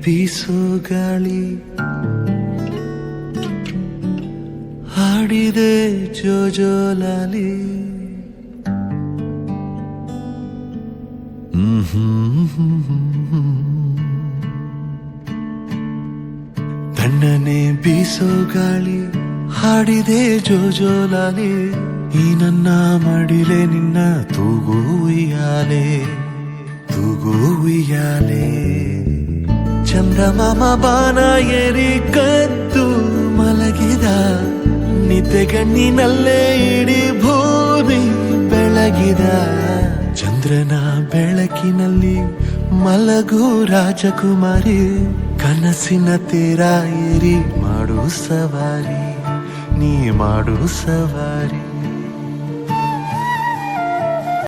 ಬೀಸೋ ಗಾಳಿ ಹಾಡಿದೆ ಜೋಜೋಲಾಲಿ. ತಣ್ಣನೆ ಬೀಸೋ ಗಾಳಿ ಹಾಡಿದೆ ಜೋಜೋಲಾಲಿ. ಈ ನನ್ನ ಮಡಿಲೆ ನಿನ್ನ ತೂಗು ಉಯ್ಯಾಲೆ, ತೂಗು ಉಯ್ಯಾಲೆ. ಚಂದಮಾಮ ಬಾನ ಏರಿ ಕದ್ದು ಮಲಗಿದ, ನಿದ್ದೆ ಗಣ್ಣಿನಲ್ಲೇ ಇಡೀ ಭೂಮಿ ಬೆಳಗಿದ. ಚಂದ್ರನ ಬೆಳಕಿನಲ್ಲಿ ಮಲಗು ರಾಜಕುಮಾರಿ, ಕನಸಿನ ತೀರ ಏರಿ ಮಾಡು ಸವಾರಿ, ನೀ ಮಾಡು ಸವಾರಿ.